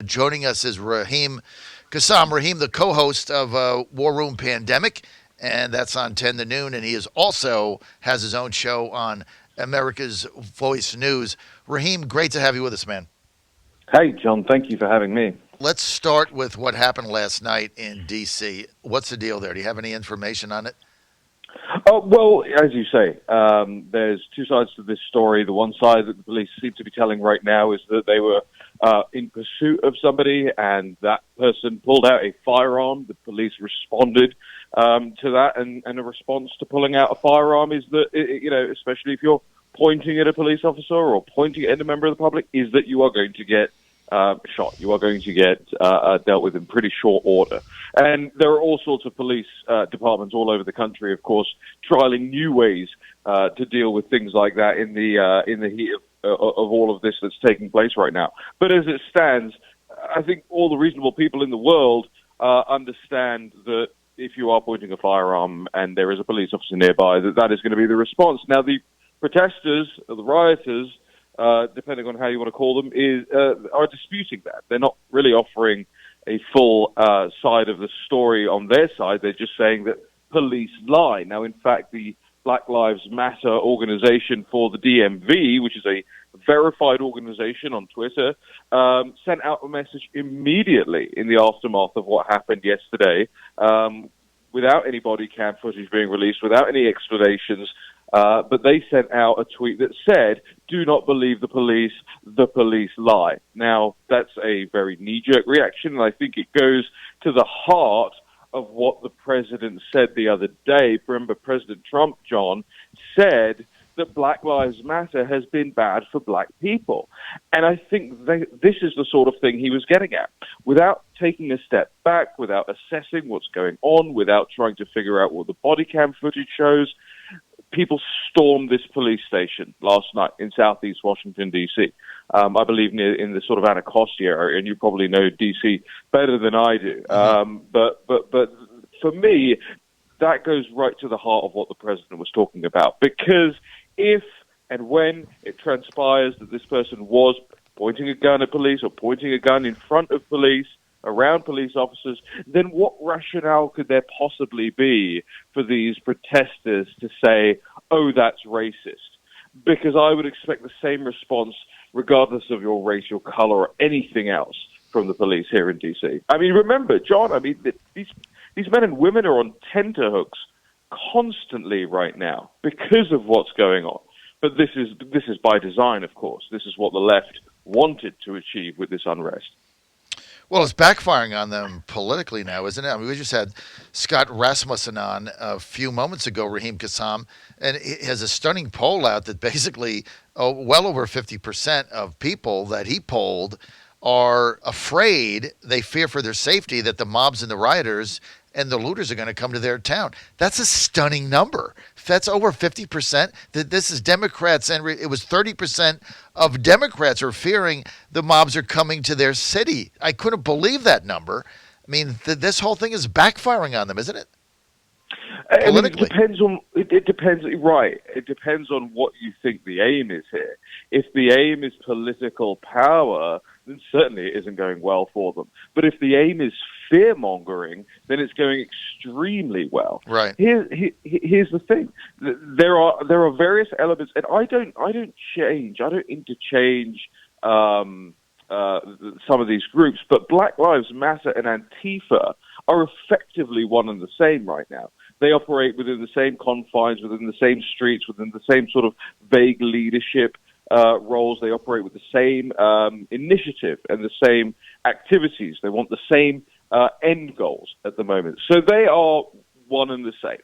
Joining us is Raheem Kassam. Raheem, the co-host of War Room Pandemic, and that's on 10 to noon, and he is also has his own show on America's Voice News. Raheem, great to have you with us, man. Hey, John, thank you for having me. Let's start with what happened last night in D.C. What's the deal there? Do you have any information on it? Oh, well, as you say, there's two sides to this story. The one side that the police seem to be telling right now is that they were in pursuit of somebody, and that person pulled out a firearm. The police responded to that, and a response to pulling out a firearm is that, especially if you're pointing at a police officer or pointing at a member of the public, is that you are going to get shot. You are going to get dealt with in pretty short order. And there are all sorts of police departments all over the country, of course, trialing new ways to deal with things like that in the heat of all of this that's taking place right now. But as it stands, I think all the reasonable people in the world understand that if you are pointing a firearm and there is a police officer nearby, that is going to be the response. Now, the protesters, or the rioters, depending on how you want to call them, are disputing that. They're not really offering a full side of the story on their side. They're just saying that police lie. Now, in fact, the Black Lives Matter organization for the DMV, which is a verified organization on Twitter, sent out a message immediately in the aftermath of what happened yesterday, without any body cam footage being released, without any explanations. But they sent out a tweet that said, "Do not believe the police lie." Now, that's a very knee-jerk reaction, and I think it goes to the heart of what the president said the other day. Remember, President Trump, John, said that Black Lives Matter has been bad for black people. And I think this is the sort of thing he was getting at. Without taking a step back, without assessing what's going on, without trying to figure out what the body cam footage shows, people stormed this police station last night in southeast Washington, D.C. I believe in the sort of Anacostia area, and you probably know D.C. better than I do. But for me, that goes right to the heart of what the president was talking about. Because if and when it transpires that this person was pointing a gun at police or pointing a gun in front of police, around police officers, then what rationale could there possibly be for these protesters to say, "Oh, that's racist"? Because I would expect the same response regardless of your race, your color, or anything else from the police here in D.C. I mean, remember, John, these men and women are on tenterhooks constantly right now because of what's going on. But this is by design, of course. This is what the left wanted to achieve with this unrest. Well, it's backfiring on them politically now, isn't it? I mean, we just had Scott Rasmussen on a few moments ago, Raheem Kassam, and he has a stunning poll out that basically well over 50% of people that he polled are afraid, they fear for their safety, that the mobs and the rioters and the looters are going to come to their town. That's a stunning number. That's over 50%. This is Democrats, and it was 30% of Democrats are fearing the mobs are coming to their city. I couldn't believe that number. I mean, this whole thing is backfiring on them, isn't it? Politically. It depends, right. It depends on what you think the aim is here. If the aim is political power, then certainly it isn't going well for them. But if the aim is fear-mongering, then it's going extremely well. Right. Here's the thing: there are various elements, and I don't interchange some of these groups, but Black Lives Matter and Antifa are effectively one and the same right now. They operate within the same confines, within the same streets, within the same sort of vague leadership roles. They operate with the same initiative and the same activities. They want the same end goals at the moment. So they are one and the same.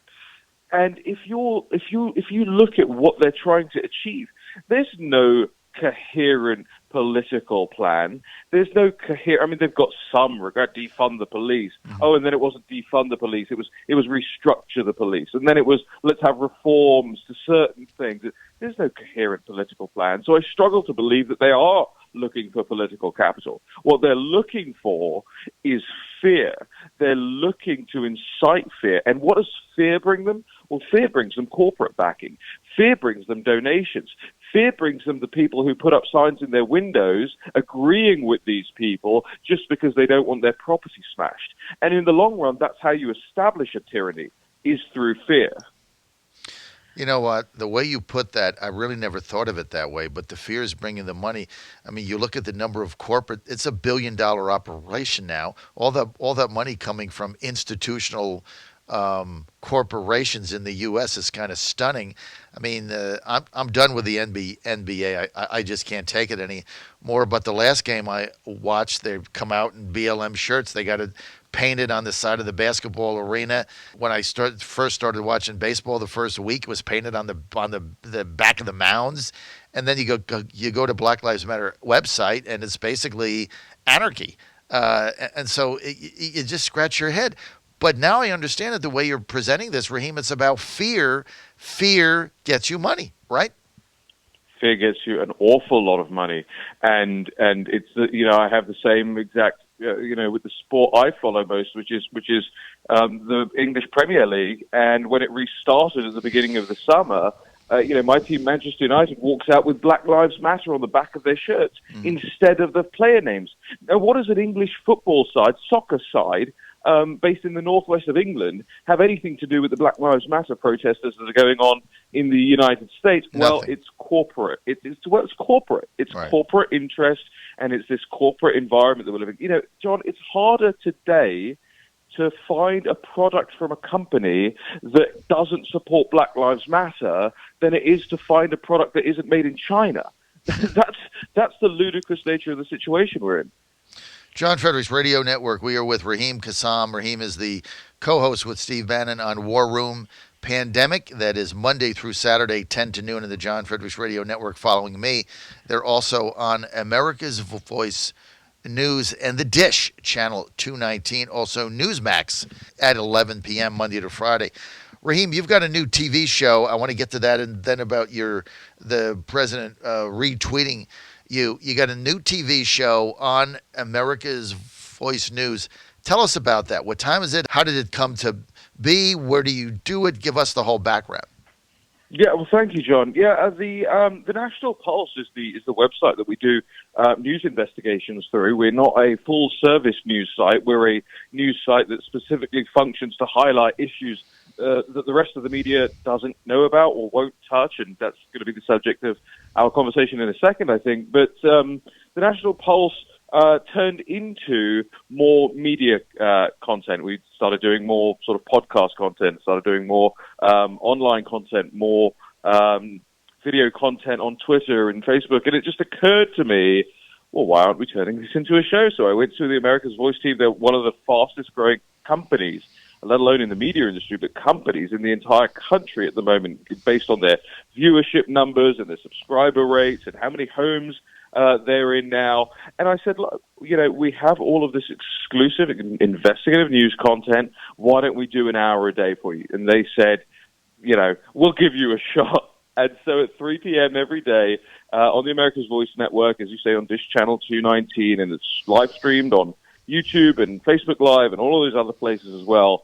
And if you look at what they're trying to achieve, there's no coherent political plan. There's no they've got some regard, defund the police. Oh, and then it wasn't defund the police. It was restructure the police. And then it was, let's have reforms to certain things. There's no coherent political plan. So I struggle to believe that they are looking for political capital. What they're looking for is fear. They're looking to incite fear. And what does fear bring them? Well, fear brings them corporate backing. Fear brings them donations. Fear brings them the people who put up signs in their windows agreeing with these people just because they don't want their property smashed. And in the long run, that's how you establish a tyranny, is through fear. You know what? The way you put that, I really never thought of it that way. But the fear is bringing the money. I mean, you look at the number of corporate. It's $1 billion operation now. All that money coming from institutional corporations in the U.S. is kind of stunning. I mean, I'm done with the NBA. I just can't take it anymore. But the last game I watched, they've come out in BLM shirts. They got it painted on the side of the basketball arena. When I first started watching baseball, the first week was painted on the back of the mounds. And then you go to Black Lives Matter website, and it's basically anarchy. And so you just scratch your head. But now I understand it the way you're presenting this, Raheem. It's about fear. Fear gets you money, right? Fear gets you an awful lot of money, and it's I have the same exact with the sport I follow most, which is the English Premier League. And when it restarted at the beginning of the summer, my team, Manchester United, walks out with Black Lives Matter on the back of their shirts instead of the player names. Now, what does an English football side, soccer side, based in the northwest of England, have anything to do with the Black Lives Matter protesters that are going on in the United States? Nothing. Well, it's corporate. It's corporate. It's right. Corporate interest, and it's this corporate environment that we're living. John, it's harder today to find a product from a company that doesn't support Black Lives Matter than it is to find a product that isn't made in China. That's the ludicrous nature of the situation we're in. John Fredericks Radio Network. We are with Raheem Kassam. Raheem is the co-host with Steve Bannon on War Room Pandemic. That is Monday through Saturday, 10 to noon in the John Fredericks Radio Network following me. They're also on America's Voice News and The Dish, Channel 219. Also Newsmax at 11 p.m. Monday to Friday. Raheem, you've got a new TV show. I want to get to that, and then about the president retweeting you. You got a new TV show on America's Voice News. Tell us about that. What time is it? How did it come to be? Where do you do it? Give us the whole background. Yeah, well, thank you, John. Yeah, the National Pulse is the website that we do news investigations through. We're not a full-service news site. We're a news site that specifically functions to highlight issues that the rest of the media doesn't know about or won't touch, and that's going to be the subject of our conversation in a second, I think. But the National Pulse turned into more media content. We started doing more sort of podcast content, started doing more online content, more video content on Twitter and Facebook, and it just occurred to me, well, why aren't we turning this into a show? So I went to the America's Voice team. They're one of the fastest growing companies, let alone in the media industry, but companies in the entire country at the moment, based on their viewership numbers and their subscriber rates and how many homes they're in now. And I said, look, we have all of this exclusive investigative news content. Why don't we do an hour a day for you? And they said, we'll give you a shot. And so at 3 p.m. every day on the America's Voice Network, as you say, on Dish Channel 219, and it's live streamed on YouTube and Facebook Live and all of those other places as well.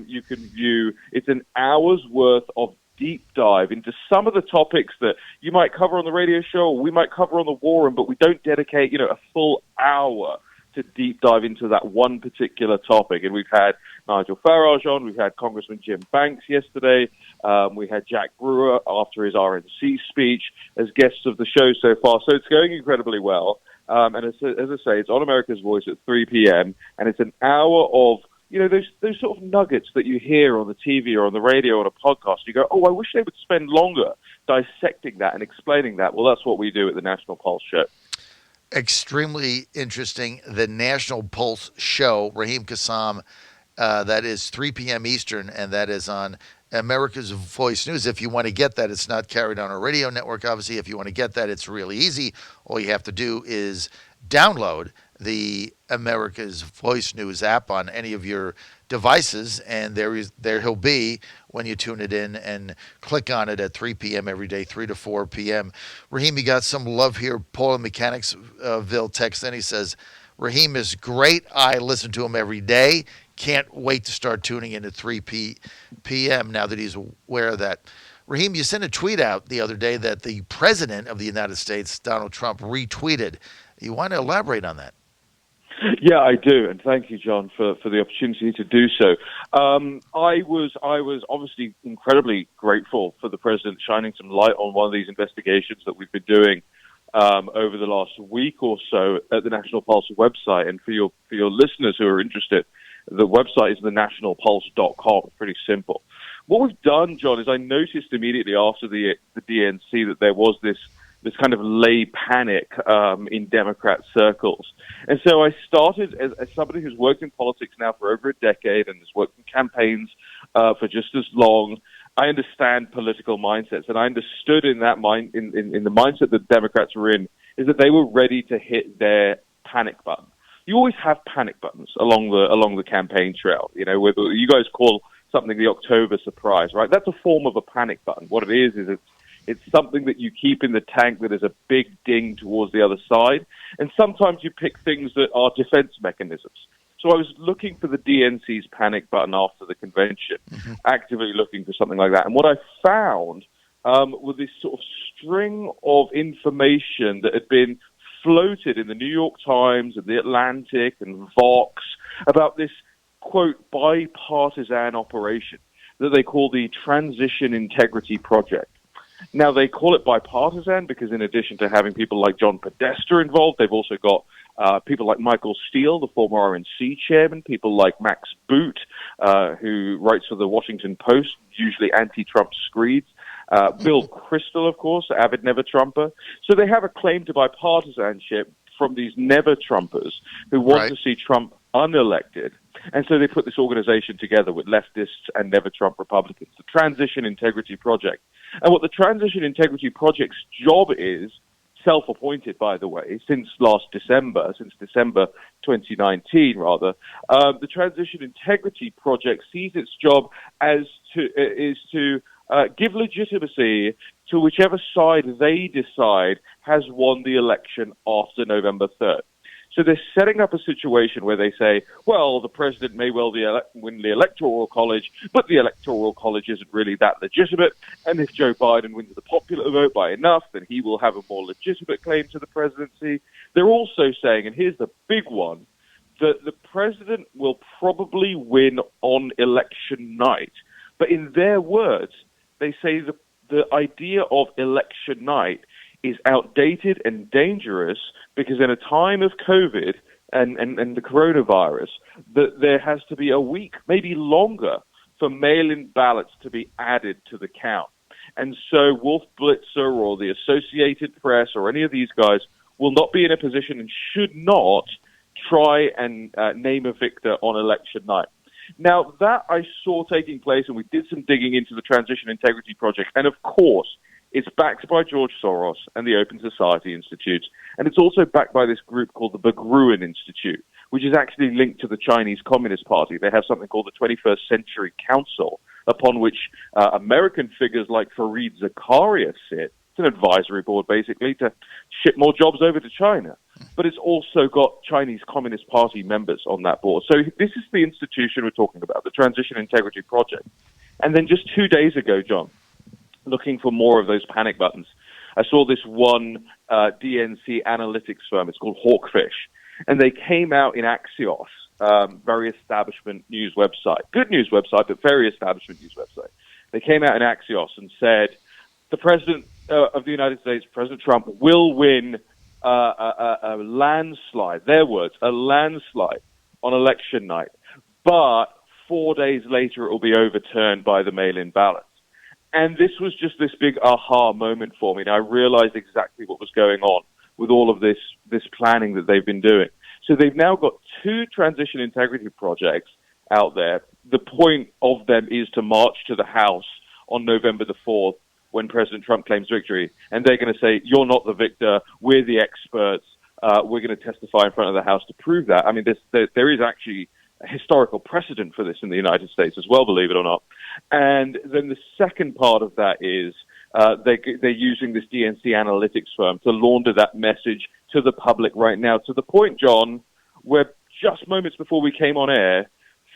You can view, it's an hour's worth of deep dive into some of the topics that you might cover on the radio show or we might cover on the War Room, but we don't dedicate, a full hour to deep dive into that one particular topic. And we've had Nigel Farage on, we've had Congressman Jim Banks yesterday, we had Jack Brewer after his RNC speech as guests of the show so far. So it's going incredibly well. And as I say, it's on America's Voice at 3 p.m. and it's an hour of those sort of nuggets that you hear on the TV or on the radio or on a podcast. You go, I wish they would spend longer dissecting that and explaining that. Well, that's what we do at the National Pulse Show. Extremely interesting. The National Pulse Show, Raheem Kassam, that is 3 p.m. Eastern, and that is on America's Voice News. If you want to get that, it's not carried on our radio network, obviously. If you want to get that, it's really easy. All you have to do is download the America's Voice News app on any of your devices, and there he'll be when you tune it in and click on it at 3 p.m. every day, 3 to 4 p.m. Raheem, you got some love here. Paul in Mechanicsville texts in. He says, Raheem is great. I listen to him every day. Can't wait to start tuning in at 3 p.m. now that he's aware of that. Raheem, you sent a tweet out the other day that the President of the United States, Donald Trump, retweeted. You want to elaborate on that? Yeah, I do, and thank you, John, for the opportunity to do so. I was obviously incredibly grateful for the president shining some light on one of these investigations that we've been doing over the last week or so at the National Pulse website. And for your listeners who are interested, the website is thenationalpulse.com. It's pretty simple. What we've done, John, is I noticed immediately after the DNC that there was this kind of lay panic in Democrat circles. And so I started, as somebody who's worked in politics now for over a decade and has worked in campaigns for just as long, I understand political mindsets. And I understood in that in the mindset that Democrats were in, is that they were ready to hit their panic button. You always have panic buttons along the campaign trail. You know, whether you guys call something the October surprise, right? That's a form of a panic button. What it is it's something that you keep in the tank that is a big ding towards the other side. And sometimes you pick things that are defense mechanisms. So I was looking for the DNC's panic button after the convention, actively looking for something like that. And what I found was this sort of string of information that had been floated in the New York Times and the Atlantic and Vox about this, quote, bipartisan operation that they call the Transition Integrity Project. Now, they call it bipartisan because in addition to having people like John Podesta involved, they've also got people like Michael Steele, the former RNC chairman, people like Max Boot, who writes for the Washington Post, usually anti-Trump screeds, Bill Kristol, of course, avid never-Trumper. So they have a claim to bipartisanship from these never-Trumpers who want to see Trump unelected. And so they put this organization together with leftists and never-Trump Republicans, the Transition Integrity Project. And what the Transition Integrity Project's job is, self-appointed, by the way, since December 2019, rather, the Transition Integrity Project sees its job is to give legitimacy to whichever side they decide has won the election after November 3rd. So they're setting up a situation where they say, well, the president may well win the Electoral College, but the Electoral College isn't really that legitimate. And if Joe Biden wins the popular vote by enough, then he will have a more legitimate claim to the presidency. They're also saying, and here's the big one, that the president will probably win on election night. But in their words, they say the idea of election night is outdated and dangerous because in a time of COVID and the coronavirus, that there has to be a week, maybe longer, for mail-in ballots to be added to the count. And so Wolf Blitzer or the Associated Press or any of these guys will not be in a position and should not try and name a victor on election night. Now, that I saw taking place, and we did some digging into the Transition Integrity Project, and of course, it's backed by George Soros and the Open Society Institute, and it's also backed by this group called the Berggruen Institute, which is actually linked to the Chinese Communist Party. They have something called the 21st Century Council, upon which American figures like Fareed Zakaria sit. It's an advisory board, basically, to ship more jobs over to China. But it's also got Chinese Communist Party members on that board. So this is the institution we're talking about, the Transition Integrity Project. And then just 2 days ago, John, looking for more of those panic buttons, I saw this one DNC analytics firm. It's called Hawkfish. And they came out in Axios, very establishment news website. Good news website, but very establishment news website. They came out in Axios and said, the president of the United States, President Trump, will win a landslide, their words, a landslide on election night. But 4 days later, it will be overturned by the mail-in ballots. And this was just this big aha moment for me. And I realized exactly what was going on with all of this planning that they've been doing. So they've now got 2 transition integrity projects out there. The point of them is to march to the House on November the 4th when President Trump claims victory. And they're going to say, you're not the victor, we're the experts, we're going to testify in front of the House to prove that. I mean, there is actually a historical precedent for this in the United States as well, believe it or not. And then the second part of that is they're using this DNC analytics firm to launder that message to the public right now, to the point, John, where just moments before we came on air,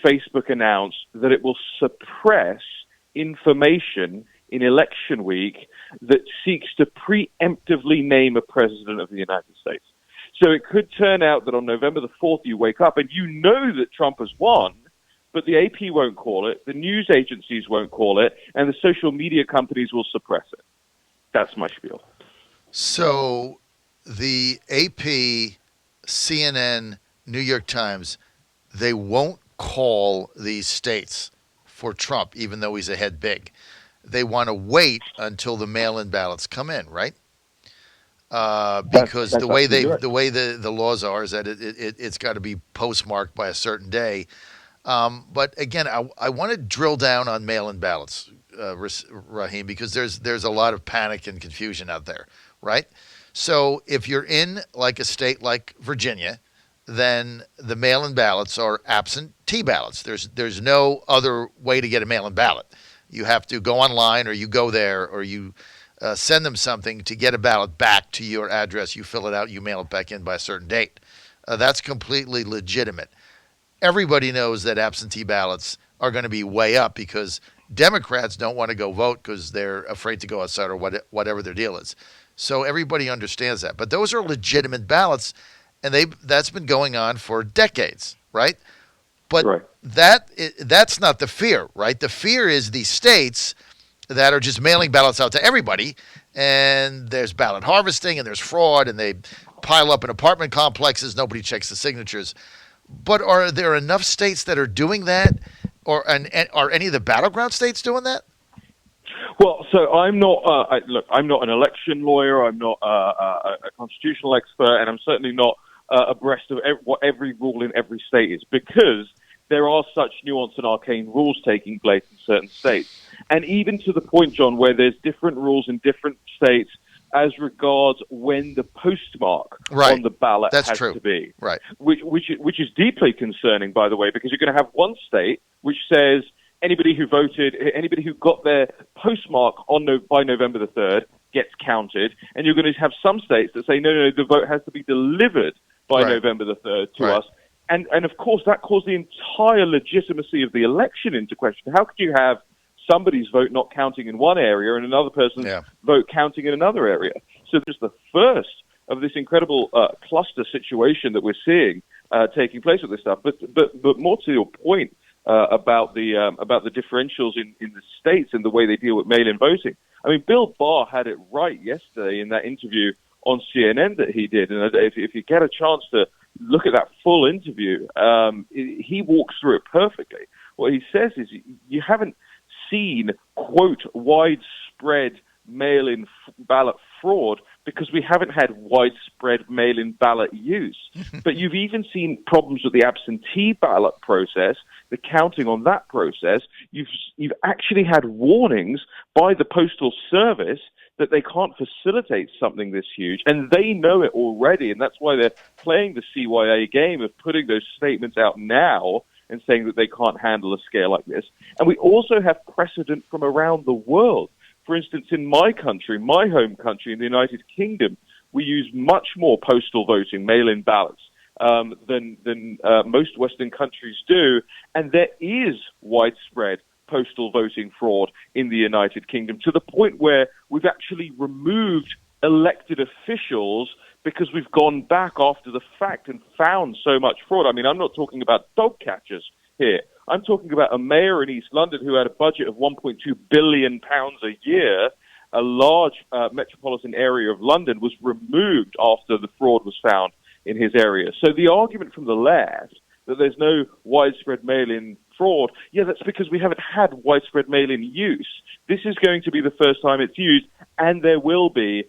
Facebook announced that it will suppress information in election week that seeks to preemptively name a president of the United States. So it could turn out that on November the 4th, you wake up and you know that Trump has won, but the AP won't call it, the news agencies won't call it, and the social media companies will suppress it. That's my spiel. So the AP, CNN, New York Times, they won't call these states for Trump, even though he's ahead big. They want to wait until the mail-in ballots come in, right? Because that's the way right. the laws are is that it's got to be postmarked by a certain day. But again, I want to drill down on mail-in ballots, Raheem, because there's a lot of panic and confusion out there, right? So if you're in like a state like Virginia, then the mail-in ballots are absentee ballots. There's no other way to get a mail-in ballot. You have to go online, or you go there, or you send them something to get a ballot back to your address. You fill it out, you mail it back in by a certain date. That's completely legitimate. Everybody knows that absentee ballots are going to be way up because Democrats don't want to go vote because they're afraid to go outside or whatever their deal is. So everybody understands that. But those are legitimate ballots, and that's been going on for decades, right? But Right. That's not the fear, right? The fear is the states that are just mailing ballots out to everybody, and there's ballot harvesting, and there's fraud, and they pile up in apartment complexes. Nobody checks the signatures. But are there enough states that are doing that, and are any of the battleground states doing that? Well, so I'm not. I'm not an election lawyer. I'm not a constitutional expert, and I'm certainly not abreast of what every rule in every state is, because there are such nuanced and arcane rules taking place in certain states, and even to the point, John, where there's different rules in different states as regards when the postmark on the ballot has to be. Right. Which is deeply concerning, by the way, because you're going to have one state which says anybody who voted, anybody who got their postmark by November the 3rd gets counted, and you're going to have some states that say, no, the vote has to be delivered by November the 3rd to us. And of course, that calls the entire legitimacy of the election into question. How could you have somebody's vote not counting in one area and another person's vote counting in another area? So this is the first of this incredible cluster situation that we're seeing taking place with this stuff. But more to your point about the differentials in the states and the way they deal with mail-in voting. I mean, Bill Barr had it right yesterday in that interview on CNN that he did. And if you get a chance to look at that full interview, he walks through it perfectly. What he says is you haven't seen, quote, widespread mail-in ballot fraud because we haven't had widespread mail-in ballot use. But you've even seen problems with the absentee ballot process, the counting on that process. You've actually had warnings by the Postal Service that they can't facilitate something this huge, and they know it already, and that's why they're playing the CYA game of putting those statements out now and saying that they can't handle a scale like this. And we also have precedent from around the world. For instance, in my country, my home country, in the United Kingdom, we use much more postal voting, mail-in ballots, than most Western countries do, and there is widespread postal voting fraud in the United Kingdom, to the point where we've actually removed elected officials because we've gone back after the fact and found so much fraud. I mean, I'm not talking about dog catchers here. I'm talking about a mayor in East London who had a budget of £1.2 billion a year. A large metropolitan area of London was removed after the fraud was found in his area. So the argument from the left that there's no widespread mail-in fraud, that's because we haven't had widespread mail-in use. This is going to be the first time it's used, and there will be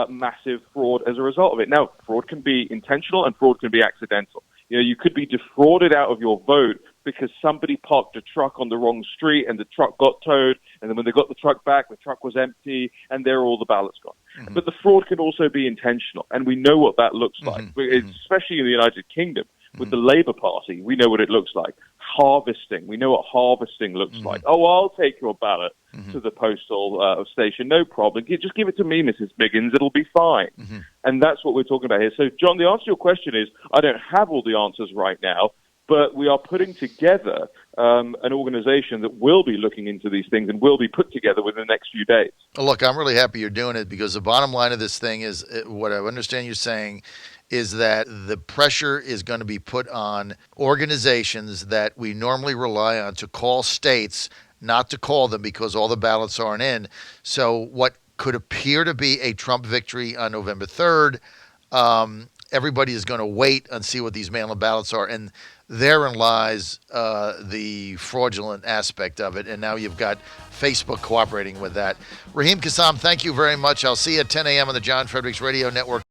massive fraud as a result of it. Now, fraud can be intentional and fraud can be accidental. You could be defrauded out of your vote because somebody parked a truck on the wrong street and the truck got towed, and then when they got the truck back, the truck was empty, and there are all the ballots gone. Mm-hmm. But the fraud can also be intentional, and we know what that looks like, especially in the United Kingdom. With the Labour Party, we know what it looks like. Harvesting. We know what harvesting looks like. Oh, I'll take your ballot to the postal station. No problem. Just give it to me, Mrs. Biggins. It'll be fine. And that's what we're talking about here. So, John, the answer to your question is I don't have all the answers right now, But we are putting together an organization that will be looking into these things and will be put together within the next few days. Look, I'm really happy you're doing it, because the bottom line of this thing is, what I understand you're saying is that the pressure is going to be put on organizations that we normally rely on to call states not to call them because all the ballots aren't in. So what could appear to be a Trump victory on November 3rd, everybody is going to wait and see what these mail-in ballots are. And therein lies the fraudulent aspect of it. And now you've got Facebook cooperating with that. Raheem Kassam, thank you very much. I'll see you at 10 a.m. on the John Fredericks Radio Network.